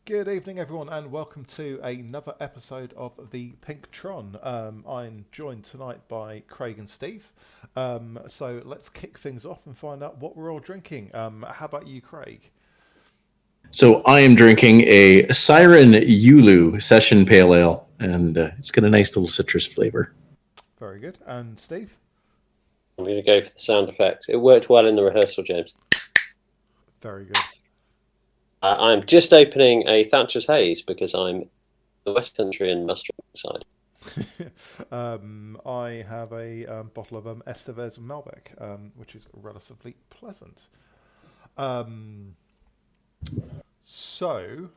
Good evening, everyone, and welcome to another episode of the Pink Tron. I'm joined tonight by Craig and Steve. So let's kick things off and find out what we're all drinking. How about you, Craig? So I am drinking a Siren Yulu Session Pale Ale, and it's got a nice little citrus flavor. Very good. And Steve? I'm going to go for the sound effects. It worked well in the rehearsal, James. Very good. I'm just opening a Thatcher's Haze because I'm in the West Country and must drink inside. I have a bottle of Estevez Malbec, which is relatively pleasant. ZRL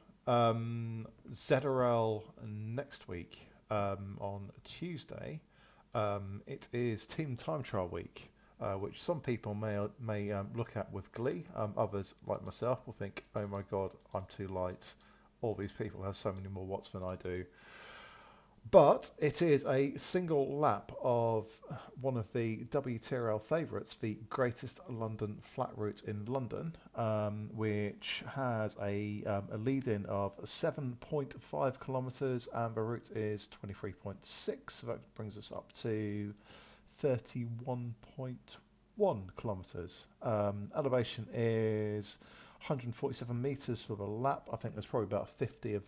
next week on Tuesday. It is Team Time Trial Week, which some people may look at with glee. Others, like myself, will think, "Oh my God, I'm too light. All these people have so many more watts than I do." But it is a single lap of one of the WTRL favourites, the Greatest London Flat Route in London, which has a lead-in of 7.5 kilometres, and the route is 23.6, so that brings us up to 31.1 kilometres. Elevation is 147 metres for the lap. I think there's probably about 50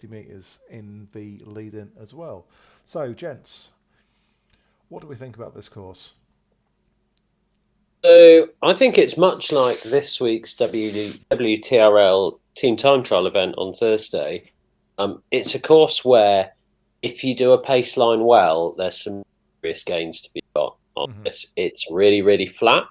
metres in the lead-in as well. So, gents, what do we think about this course? So I think it's much like this week's WTRL Team Time Trial event on Thursday. It's a course where if you do a pace line well, there's some serious gains to be got on this. It's really, really flat.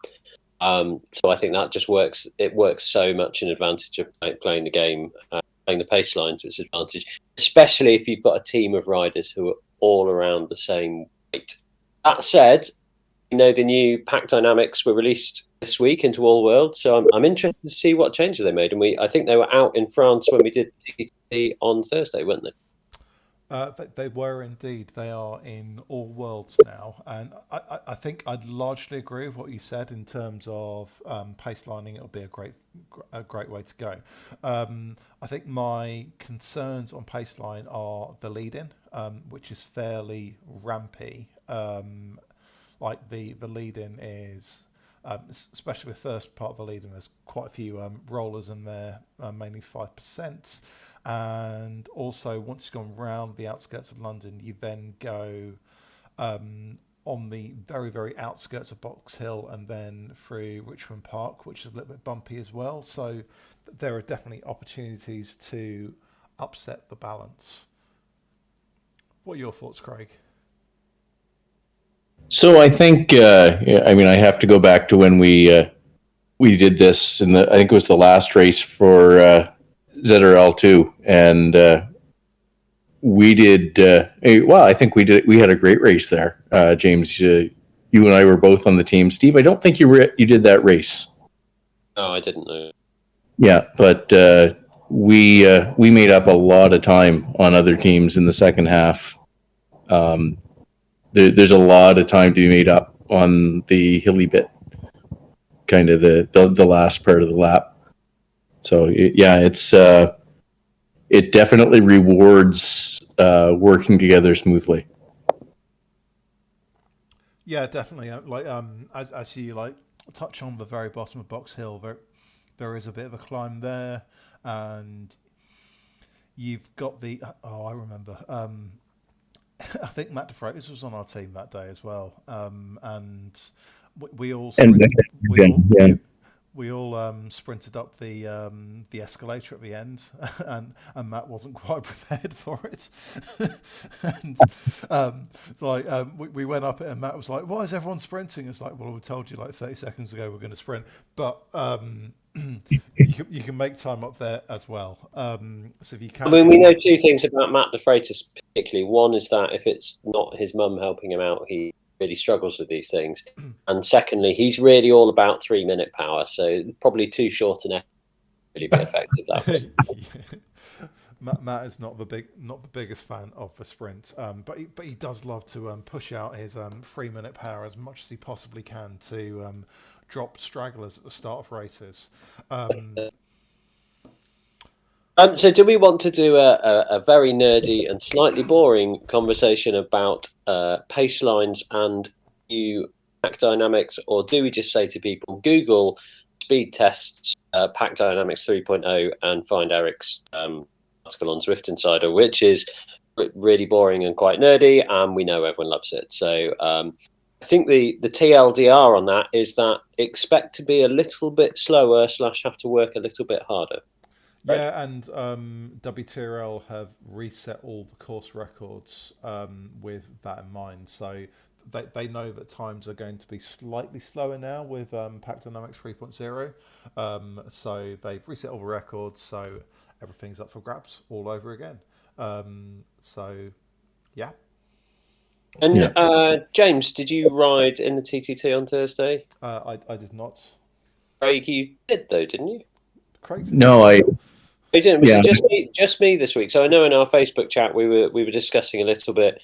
So I think that just works. It works so much in advantage of playing the game, playing the pace line to its advantage, especially if you've got a team of riders who are all around the same weight. That said, the new pack dynamics were released this week into All World, so I'm interested to see what changes they made. And I think they were out in France when we did TT on Thursday, weren't they? They were indeed. They are in all worlds now, and I think I'd largely agree with what you said in terms of pace lining. It'll be a great way to go. I think my concerns on pace line are the lead-in, which is fairly rampy. Like the lead-in is. Especially the first part of the lead-in, there's quite a few rollers in there, mainly 5%. And also, once you've gone round the outskirts of London, you then go on the very, very outskirts of Box Hill and then through Richmond Park, which is a little bit bumpy as well. So there are definitely opportunities to upset the balance. What are your thoughts, Craig? So I think, I have to go back to when we did this, I think it was the last race for ZRL2, and we did. I think we had a great race there, James. You and I were both on the team. Steve, I don't think you did that race. No, I didn't know. Yeah, but we made up a lot of time on other teams in the second half. There's a lot of time to be made up on the hilly bit, kind of the last part of the lap. So it definitely rewards working together smoothly. Yeah, definitely. As you touch on the very bottom of Box Hill, there is a bit of a climb there, and you've got I remember. I think Matt DeFreitas was on our team that day as well, and we all sprinted up the escalator at the end, and Matt wasn't quite prepared for it. And we went up it, and Matt was like, "Why is everyone sprinting?" It's like, "Well, we told you 30 seconds ago we're going to sprint," but you can make time up there as well. So if you can, we know two things about Matt DeFreitas particularly. One is that if it's not his mum helping him out, he really struggles with these things. And secondly, he's really all about 3-minute power, so probably too short an effort really be effective. That was. Matt is not the biggest fan of the sprint, but he does love to push out his 3-minute power as much as he possibly can to drop stragglers at the start of races. So do we want to do a very nerdy and slightly boring conversation about pace lines and new pack dynamics, or do we just say to people, Google speed tests pack dynamics 3.0 and find Eric's article on Zwift Insider, which is really boring and quite nerdy, and we know everyone loves it. So I think the TLDR on that is that expect to be a little bit slower / have to work a little bit harder. Right. Yeah, and WTRL have reset all the course records with that in mind. So they know that times are going to be slightly slower now with Pack Dynamics 3.0. So they've reset all the records, so everything's up for grabs all over again. So, yeah. And James, did you ride in the TTT on Thursday? I did not. Craig, you did though, didn't you? Craig's No, You didn't. Was yeah. it just me this week? So I know in our Facebook chat we were discussing a little bit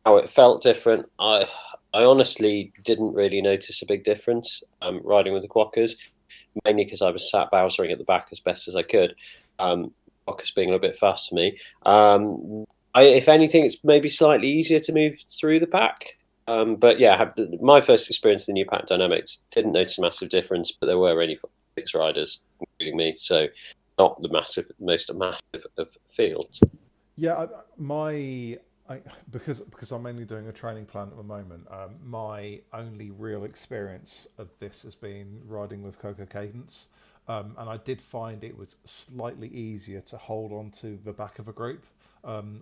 how it felt different. I honestly didn't really notice a big difference riding with the Quackers, mainly because I was sat bowsering at the back as best as I could. Quackers being a little bit fast for me. If anything, it's maybe slightly easier to move through the pack. But yeah, my first experience of the new pack dynamics, didn't notice a massive difference, but there were only 6 riders, including me, so not the most massive of fields. Yeah, because I'm mainly doing a training plan at the moment. My only real experience of this has been riding with Coco Cadence, and I did find it was slightly easier to hold on to the back of a group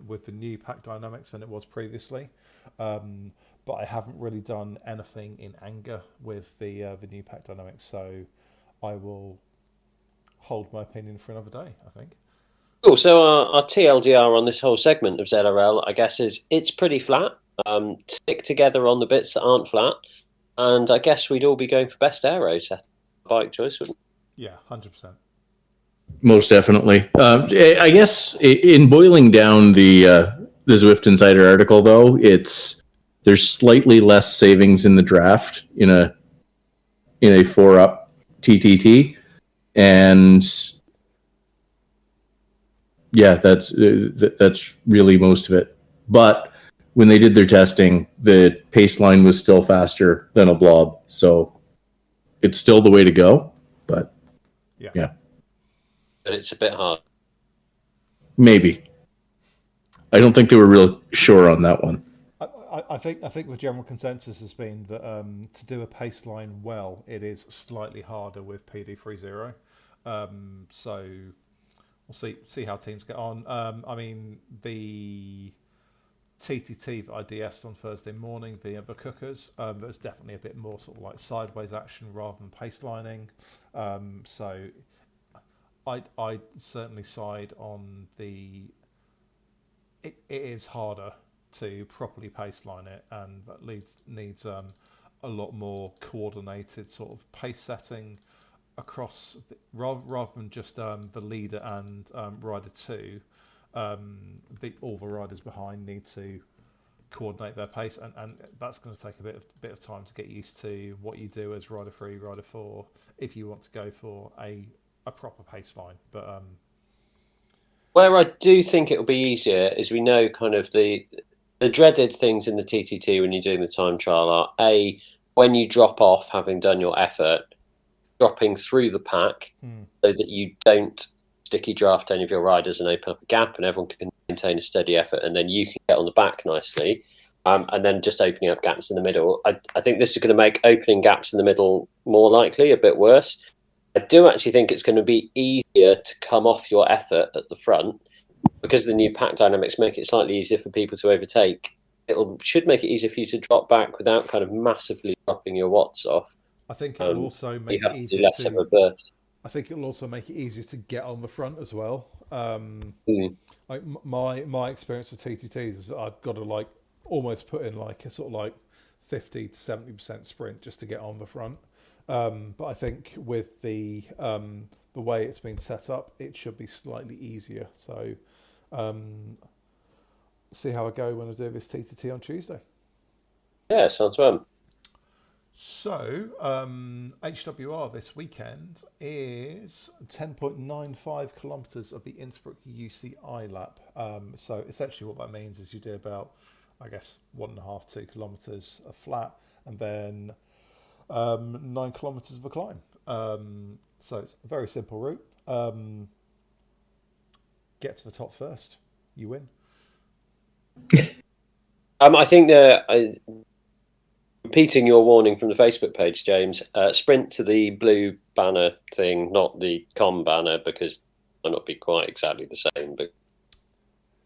with the new pack dynamics than it was previously. But I haven't really done anything in anger with the new pack dynamics, so I will hold my opinion for another day, I think. Cool. So our TLDR on this whole segment of ZRL, I guess, is it's pretty flat. Stick together on the bits that aren't flat, and I guess we'd all be going for best aero set bike choice, wouldn't we? Yeah, 100%. Most definitely. I guess in boiling down the Zwift Insider article, though, there's slightly less savings in the draft in a 4-up TTT, and yeah, that's really most of it. But when they did their testing, the pace line was still faster than a blob, so it's still the way to go. But yeah. But it's a bit hard. Maybe. I don't think they were real sure on that one. I think the general consensus has been that to do a pace line well, it is slightly harder with PD30. So we'll see how teams get on. I mean, the TTT that I DS'd on Thursday morning, the Cookers, there's definitely a bit more sort of like sideways action rather than pace lining. So I'd certainly side on the. It is harder to properly pace line it, and that needs a lot more coordinated sort of pace setting across rather than just the leader and rider 2. All the riders behind need to coordinate their pace, and that's going to take a bit of time to get used to what you do as rider 3, rider 4 if you want to go for a proper pace line. But where I do think it will be easier is we know kind of the dreaded things in the TTT when you're doing the time trial are when you drop off having done your effort, dropping through the pack so that you don't sticky draft any of your riders and open up a gap and everyone can maintain a steady effort, and then you can get on the back nicely. And then just opening up gaps in the middle. I think this is going to make opening gaps in the middle more likely, a bit worse. I do actually think it's going to be easier to come off your effort at the front because the new pack dynamics make it slightly easier for people to overtake. Should make it easier for you to drop back without kind of massively dropping your watts off. I think it'll also make it easier I think it'll also make it easier to get on the front as well. Like my experience of TTTs is I've got to almost put in a sort of 50 to 70% sprint just to get on the front. But I think with the way it's been set up, it should be slightly easier. So see how I go when I do this TTT on Tuesday. Yeah, sounds fun. So, HWR this weekend is 10.95 kilometres of the Innsbruck UCI lap. So essentially what that means is you do about, I guess, 1.5, 2 kilometres of flat and then 9 kilometres of a climb. So it's a very simple route. Get to the top first, you win. I think repeating your warning from the Facebook page, James, sprint to the blue banner thing, not the com banner, because it might not be quite exactly the same, but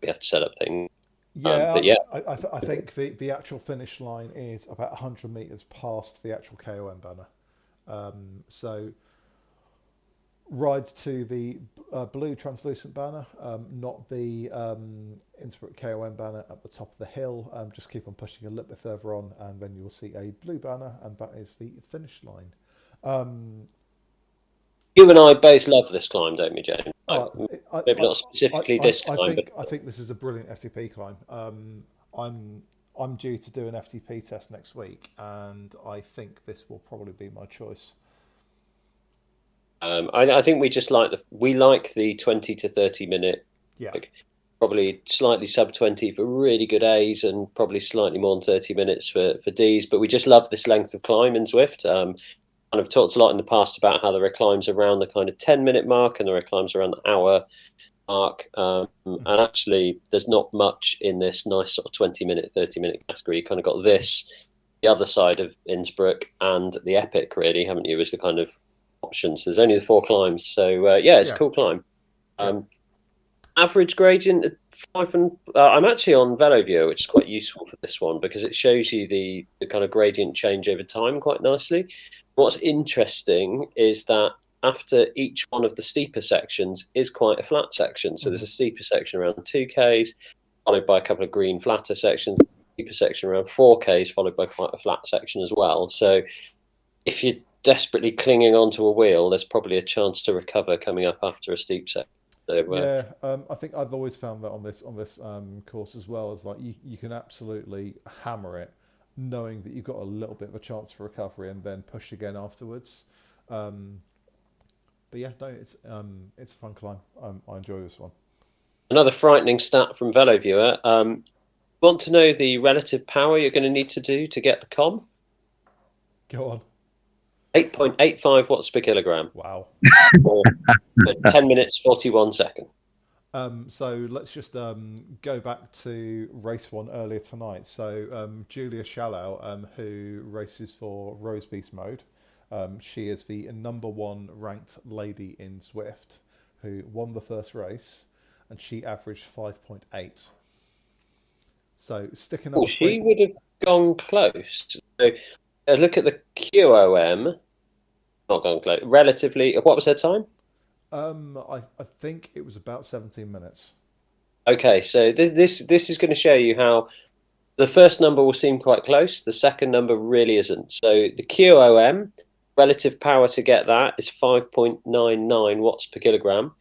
we have to set up things. Yeah, but yeah. I think the actual finish line is about 100 metres past the actual KOM banner. So ride to the blue translucent banner, not the Innsbruck KOM banner at the top of the hill. Just keep on pushing a little bit further on, and then you will see a blue banner, and that is the finish line. You and I both love this climb, don't we, James? Maybe not specifically this climb. I think this is a brilliant FTP climb. I'm due to do an FTP test next week, and I think this will probably be my choice. I think we just like the 20 to 30 minute, probably slightly sub 20 for really good A's and probably slightly more than 30 minutes for D's. But we just love this length of climb in Zwift. And I've talked a lot in the past about how there are climbs around the kind of 10-minute mark and there are climbs around the hour mark. And actually, there's not much in this nice sort of 20-minute, 30-minute category. You kind of got this, the other side of Innsbruck, and the Epic, really, haven't you, as the kind of options. There's only the 4 climbs. So, it's a cool climb. Average gradient at 5 and... I'm actually on VeloViewer, which is quite useful for this one because it shows you the kind of gradient change over time quite nicely. What's interesting is that after each one of the steeper sections is quite a flat section. So there's a steeper section around 2Ks, followed by a couple of green flatter sections, a steeper section around 4Ks, followed by quite a flat section as well. So if you're desperately clinging onto a wheel, there's probably a chance to recover coming up after a steep section. So, I think I've always found that on this course as well, is like you can absolutely hammer it, knowing that you've got a little bit of a chance for recovery and then push again afterwards. But yeah, no, it's a fun climb. I enjoy this one. Another frightening stat from VeloViewer. Want to know the relative power you're going to need to do to get the com? Go on. 8.85 watts per kilogram. Wow. Or 10 minutes, 41 seconds. So let's just go back to race 1 earlier tonight. So Julia Shallow, who races for Rose Beast Mode, she is the number 1 ranked lady in Zwift, who won the first race, and she averaged 5.8. So sticking up. She would have gone close. So look at the QOM. Not gone close. Relatively, what was her time? I think it was about 17 minutes. Okay, so this is going to show you how the first number will seem quite close. The second number really isn't. So the QOM, relative power to get that is 5.99 watts per kilogram.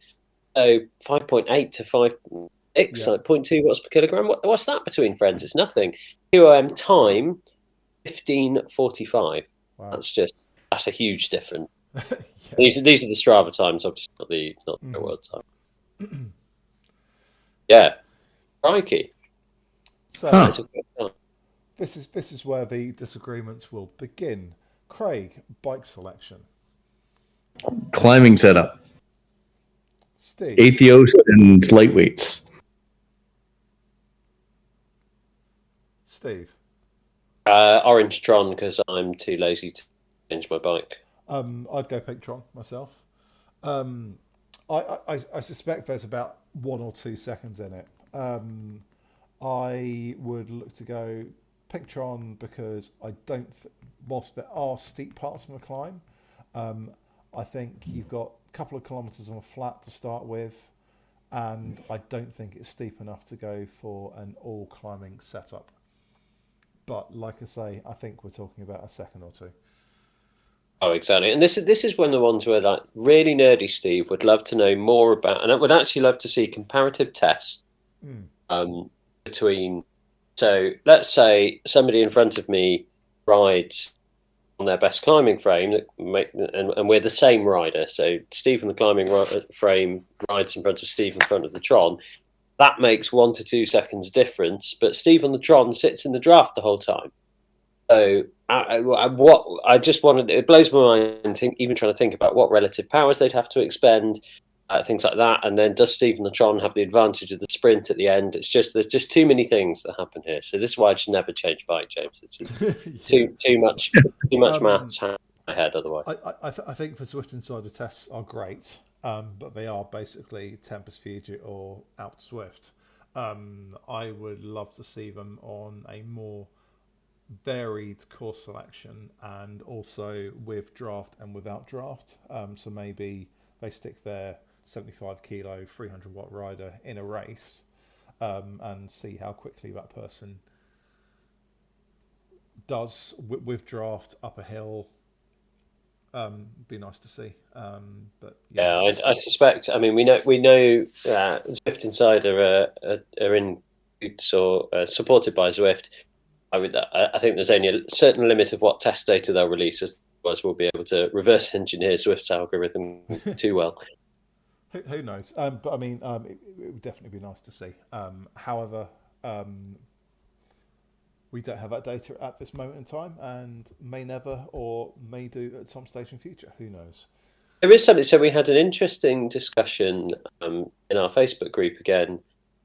So 5.8 to 5.6, like 0.2 watts per kilogram. What's that between friends? It's nothing. QOM time, 15:45. Wow. That's a huge difference. These are the Strava times, obviously not the world time. Yeah, crikey. So this is where the disagreements will begin. Craig, bike selection. Climbing setup. Steve. Atheos and lightweights. Steve. Orange Tron, because I'm too lazy to change my bike. I'd go pink Tron myself. I suspect there's about 1 or 2 seconds in it. I would look to go pink Tron because whilst there are steep parts of the climb, I think you've got a couple of kilometres on a flat to start with, and I don't think it's steep enough to go for an all climbing setup. But like I say, I think we're talking about a second or 2. Oh, exactly. And this is one of the ones where, like, really nerdy Steve would love to know more about, and I would actually love to see comparative tests between. So let's say somebody in front of me rides on their best climbing frame, and we're the same rider. So Steve on the climbing frame rides in front of Steve in front of the Tron. That makes 1 to 2 seconds difference. But Steve on the Tron sits in the draft the whole time. So I just wanted, it blows my mind even trying to think about what relative powers they'd have to expend, things like that. And then does Steve and the Tron have the advantage of the sprint at the end? It's just, there's just too many things that happen here. So this is why I just never change bike, James. It's just too much maths in my head otherwise. I think for Swift Insider tests are great, but they are basically Tempest Fugit or Out Swift. I would love to see them on a more varied course selection, and also with draft and without draft. So maybe they stick their 75 kilo 300 watt rider in a race, and see how quickly that person does with draft up a hill. Be nice to see. But yeah, I suspect. I mean, we know Zwift Insider are in or supported by Zwift. I think there's only a certain limit of what test data they'll release, otherwise we'll be able to reverse engineer Zwift's algorithm too well. Who knows? But I mean, it would definitely be nice to see. However, we don't have that data at this moment in time, and may never, or may do at some stage in future. Who knows? There is something. So we had an interesting discussion in our Facebook group again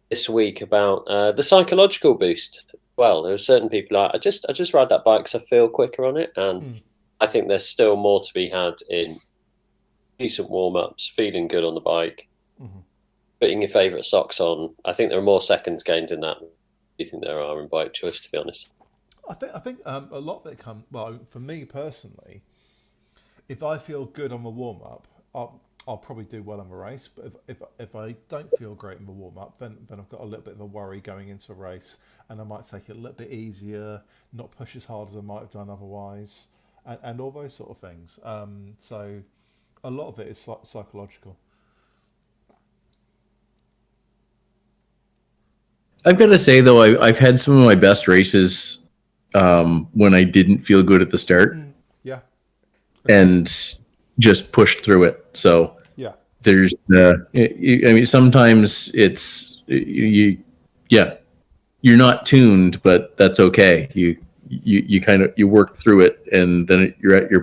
this week about the psychological boost. Well, there are certain people like, I just ride that bike because I feel quicker on it, and I think there's still more to be had in decent warm-ups, feeling good on the bike, putting your favourite socks on. I think there are more seconds gained in that than you think there are in bike choice, to be honest. I think a lot of it comes, well, for me personally, if I feel good on the warm-up, I'll probably do well in the race. But if I don't feel great in the warm-up, then I've got a little bit of a worry going into a race, and I might take it a little bit easier, not push as hard as I might have done otherwise, and all those sort of things. So a lot of it is psychological. I've got to say, though, I've had some of my best races when I didn't feel good at the start. Yeah. And just pushed through it. So yeah, there's I mean, sometimes it's you're not tuned, but that's okay. You kind of work through it, and then you're at your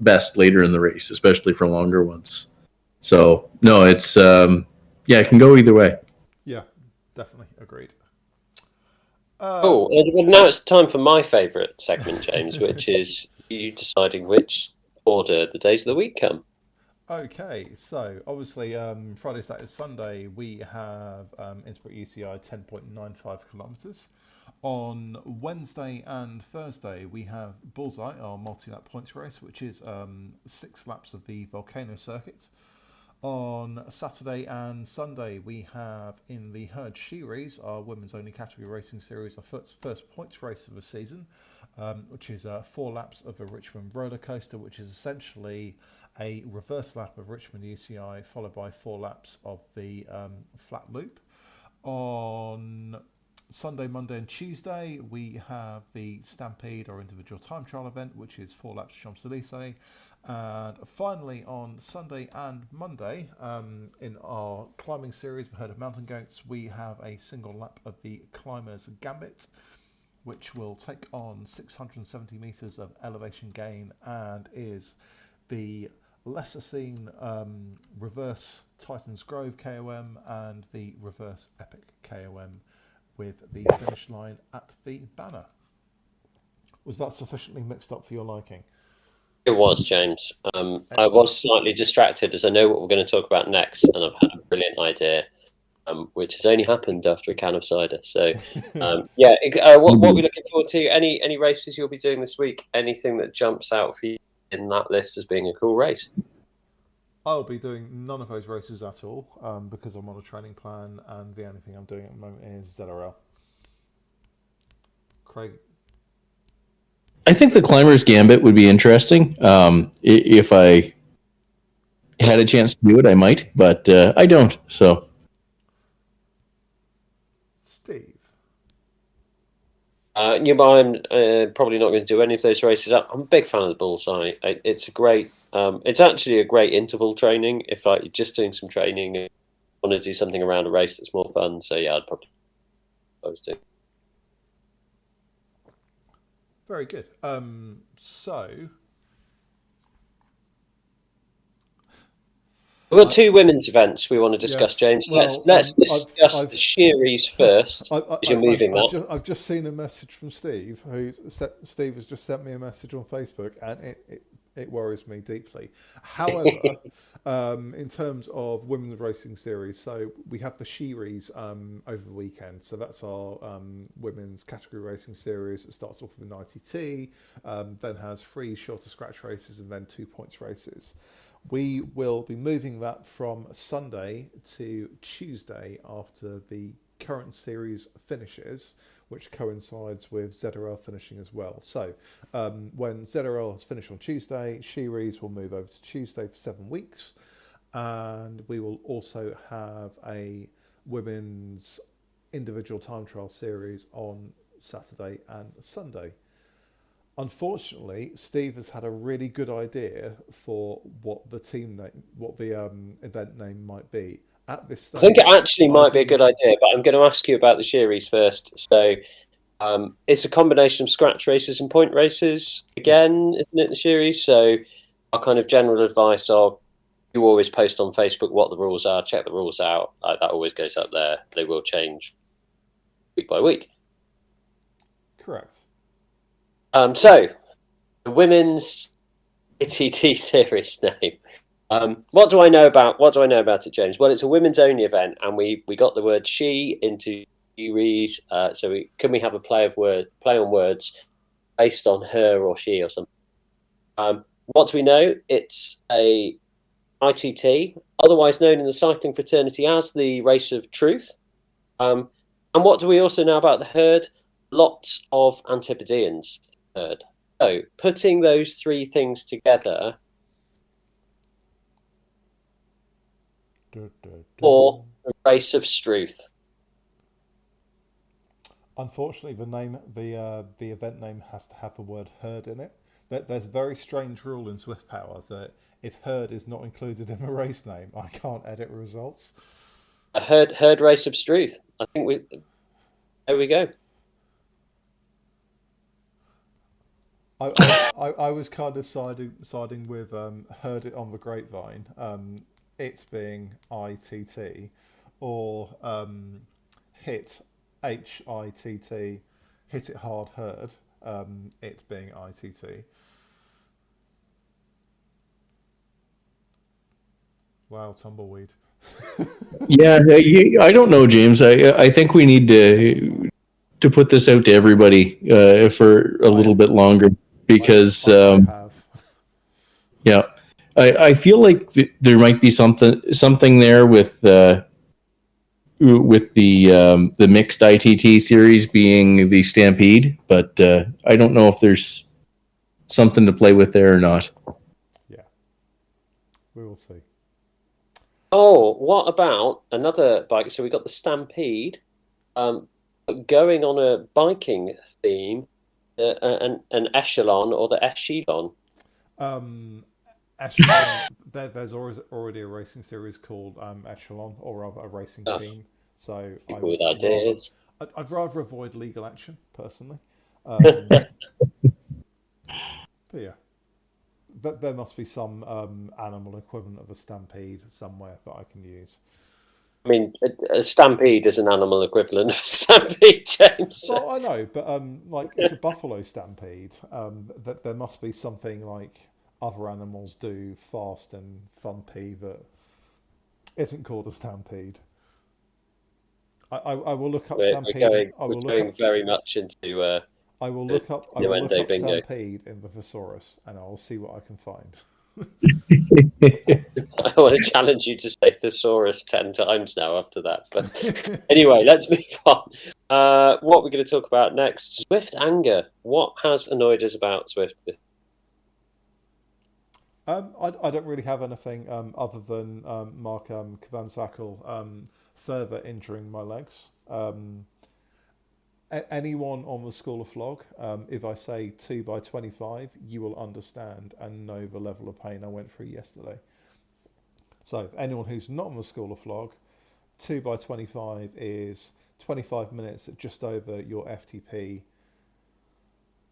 best later in the race, especially for longer ones. So no, it's it can go either way. Yeah, definitely agreed. Well, now it's time for my favourite segment, James, which is you deciding which order the days of the week come. Okay, so obviously Friday, Saturday, Sunday we have Innsbruck UCI 10.95 kilometres. On Wednesday and Thursday we have Bullseye, our multi-lap points race, which is 6 laps of the Volcano circuit. On Saturday and Sunday we have in the Herd Series, our women's only category racing series, our first points race of the season, which is 4 laps of a Richmond roller coaster, which is essentially a reverse lap of Richmond UCI followed by 4 laps of the flat loop. On Sunday, Monday and Tuesday we have the Stampede, or individual time trial event, which is 4 laps of Champs-Élysées. And finally on Sunday and Monday, in our climbing series, the Herd of Mountain Goats, we have a single lap of the Climbers Gambit, which will take on 670 metres of elevation gain, and is the lesser seen reverse Titans Grove KOM and the reverse Epic KOM, with the finish line at the banner. Was that sufficiently mixed up for your liking? It was, James. I was slightly distracted as I know what we're going to talk about next, and I've had a brilliant idea, which has only happened after a can of cider. So, what are we looking forward to? Any races you'll be doing this week? Anything that jumps out for you in that list as being a cool race? I'll be doing none of those races at all, because I'm on a training plan, and the only thing I'm doing at the moment is ZRL. Craig? I think the Climbers Gambit would be interesting. If I had a chance to do it, I might, but I don't. So, Steve? I'm probably not going to do any of those races. I'm a big fan of the bullseye. It's a great. It's actually a great interval training. If like you're just doing some training and want to do something around a race that's more fun. So yeah, I'd probably those two. Very good. So We've got two women's events we want to discuss, yes, James. well, Let's discuss I've the Shearies first, as you're moving that. I've just seen a message from Steve. Steve has just sent me a message on Facebook, and it worries me deeply. However, in terms of women's racing series, so we have the Shearies over the weekend. So that's our women's category racing series. It starts off with an ITT, then has 3 shorter scratch races, and then 2 points races. We will be moving that from Sunday to Tuesday after the current series finishes, which coincides with ZRL finishing as well. So when ZRL has finished on Tuesday, Shearies will move over to Tuesday for 7 weeks. And we will also have a women's individual time trial series on Saturday and Sunday. Unfortunately, Steve has had a really good idea for what the event name might be. At this stage, I think it actually might be a good idea, but I'm going to ask you about the Shearies first. So it's a combination of scratch races and point races again, isn't it, the Shearies? So our kind of general advice of you always post on Facebook what the rules are, check the rules out. That always goes up there. They will change week by week. Correct. So the women's ATT series name. What do I know about it, James? Well, it's a women's only event, and we got the word she into series. So can we have a play on words based on her or she or something? What do we know? It's a ITT, otherwise known in the cycling fraternity as the Race of Truth. And what do we also know about the herd? Lots of Antipodeans. Herd. So putting those 3 things together for the Race of Struth. Unfortunately, the event name has to have the word herd in it. There's a very strange rule in Swift Power that if herd is not included in a race name, I can't edit results. A herd Race of Struth. I think there we go. I was kind of siding with heard it on the grapevine, it being ITT, or hit HITT, hit it hard heard, it being ITT. Wow, tumbleweed. Yeah, I don't know, James. I think we need to put this out to everybody for a little bit longer because yeah, I feel like there might be something there with the mixed ITT series being the Stampede, but I don't know if there's something to play with there or not. Yeah, we will see. Oh, what about another bike? So we got the Stampede, going on a biking theme, an echelon or the echelon. Echelon. There's already a racing series called Echelon, or rather a racing team. So I'd rather avoid legal action personally. But yeah, there must be some animal equivalent of a stampede somewhere that I can use. I mean, a stampede is an animal equivalent of a stampede, James. Well, I know, but like it's a buffalo stampede. That there must be something like other animals do fast and fun pee that isn't called a stampede. I will look up stampede. We're going very much into. I will look up stampede in the thesaurus, and I'll see what I can find. I want to challenge you to say thesaurus 10 times now after that. But anyway, let's move on. What we're going to talk about next: Swift anger. What has annoyed us about Swift? I don't really have anything other than Mark Kvansakel further injuring my legs. anyone on the School of Flog, if I say 2 by 25, you will understand and know the level of pain I went through yesterday. So if anyone who's not on the School of Flog, 2 by 25 is 25 minutes at just over your FTP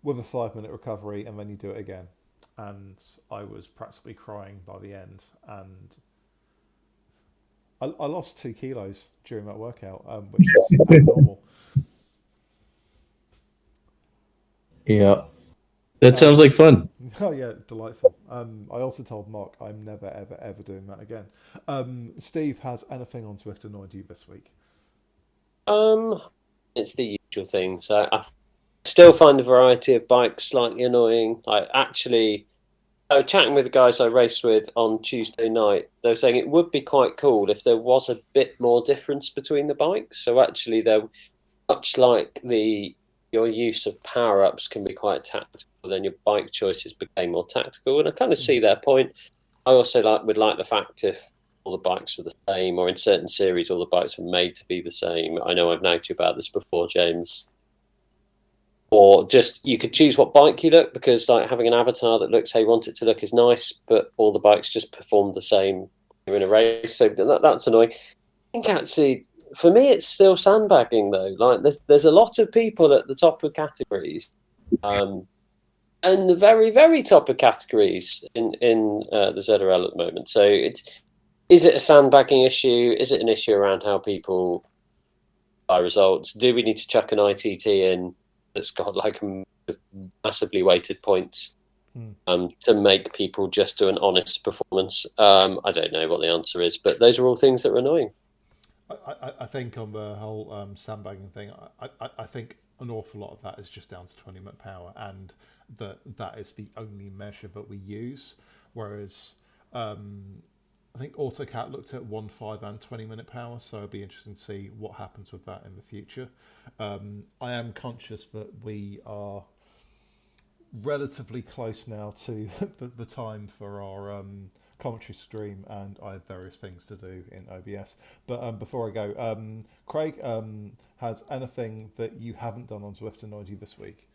with a 5-minute recovery, and then you do it again. And I was practically crying by the end, and I lost 2 kilos during that workout, which is abnormal. Yeah. That sounds like fun. Oh yeah, delightful. I also told Mark I'm never, ever, ever doing that again. Steve, has anything on Zwift annoyed you this week? It's the usual thing. So I still find the variety of bikes slightly annoying. I was chatting with the guys I raced with on Tuesday night. They were saying it would be quite cool if there was a bit more difference between the bikes. So actually, they're much like your use of power ups can be quite tactical. Then your bike choices became more tactical, and I kind of see their point. I also would like the fact if all the bikes were the same, or in certain series all the bikes were made to be the same. I know I've nagged you about this before, James. Or just you could choose what bike you look, because like having an avatar that looks how you want it to look is nice, but all the bikes just perform the same in a race. So that's annoying. I think actually for me it's still sandbagging though. Like there's a lot of people at the top of categories, and the very very top of categories in the ZRL at the moment. So is it a sandbagging issue? Is it an issue around how people buy results? Do we need to chuck an ITT in that's got like massively weighted points to make people just do an honest performance? I don't know what the answer is, but those are all things that are annoying. I think on the whole sandbagging thing, I think an awful lot of that is just down to 20-minute power, and that is the only measure that we use. Whereas I think AutoCAT looked at 1.5 and 20-minute power, so it'll be interesting to see what happens with that in the future. I am conscious that we are relatively close now to the time for our commentary stream, and I have various things to do in OBS. But before I go, Craig, has anything that you haven't done on Zwift annoyed you this week?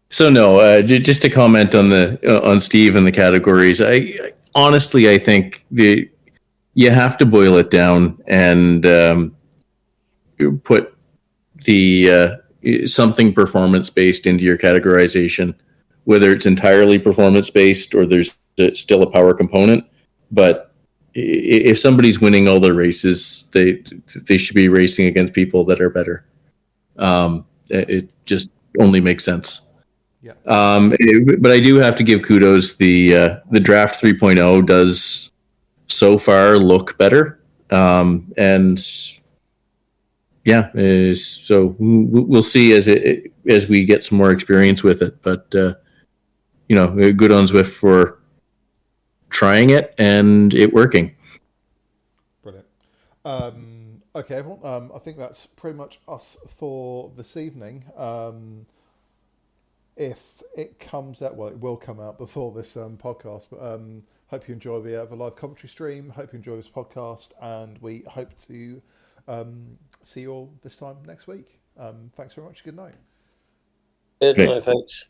So no, just to comment on Steve and the categories. I honestly, I think you have to boil it down and put the something performance based into your categorization, whether it's entirely performance based or there's still a power component. But if somebody's winning all their races, they should be racing against people that are better. It just only makes sense. Yeah. But I do have to give kudos. The draft 3.0 does so far look better. And yeah, so we'll see as we get some more experience with it. But good on Zwift for trying it and it working. Brilliant. Okay, everyone. I think that's pretty much us for this evening. If it comes out, well, it will come out before this podcast. But hope you enjoy the live commentary stream. Hope you enjoy this podcast, and we hope to see you all this time next week. Thanks very much. Good night. Good night, folks.